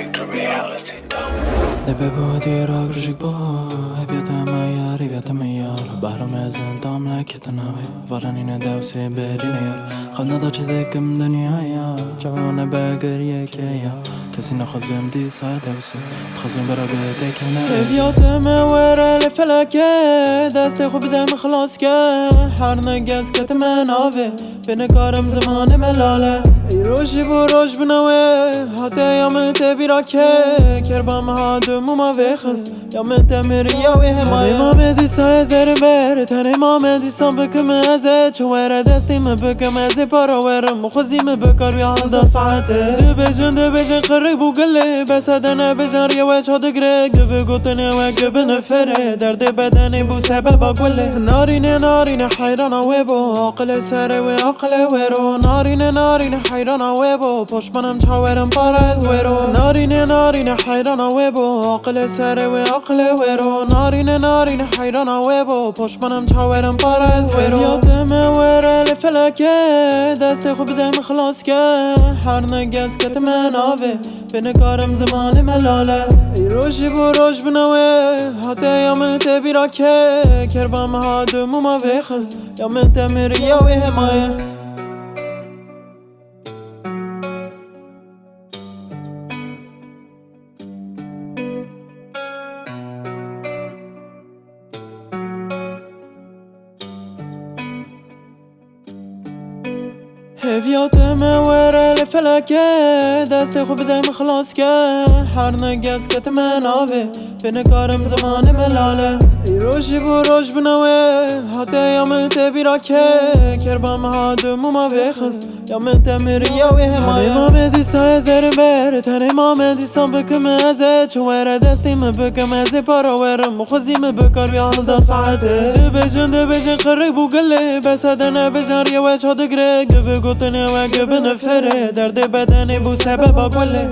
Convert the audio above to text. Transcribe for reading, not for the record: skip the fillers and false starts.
break the reality down. لبه بودی را گرشک با هبیت میاری هبیت میار بحرم ازن دام لکت نوی والانین دوسی بری نیار خل ندا چه دکم دنیایا جوان بگریه که یا کسی نخوازم دی سای دوسی تخوازم برا گده کنه هبیت موره لفلکه دست خوب دم خلاص که هر نگز کت من آوه بنکارم زمان ملاله ای روشی بو روش بنوه حتی یا من تبیرا که کربام هادم ما بخص یا من تمری یا وهمای امام دیسا زر بر تن امام دیسا بکم از چوار دستیم بکم از پاراورم خوزیم بکار یا حال دا ساعته دبجن قرق بو گله بس دنا بجن ریا و چاد گره گب گوتنه و گب نفره درد بدن بو سبب گله نارین حیران و بو عقل سر و عقل ورو نارین حیران و بو پشمنم چاورم پارز ورو نارین حیران و بو عقل سر و عقل ورو نارین حیران و بو پشمنم چاورم پارز ورو یادم ور لفلکه دست خوب دم خلاص که هر نگز کت من آوه بنکارم زمان ملاله ای روشی بو روش بنوه حتی یا من تبیرا که کربام هادم ما بخست یا من تمری یا وهمایه هبیات موره لفلکه دست خوب دم خلاص که هر نگز کت من آوه بنکارم زمان ملاله ای روشی بو روش بنوه حتی یا من تبیرا که کربام هادم ما بخست یا من تمری یا وهمایه امام دیسا زر بر تن امام دیسا بکم از چوار دستیم بکم از پاراورم خوزیم بکار یا حال دا ساعته دبجن قرق بو گله بس دنا بجن ریا و چاد گره گب گوتنه و گب نفره درد بدن بو سبب گله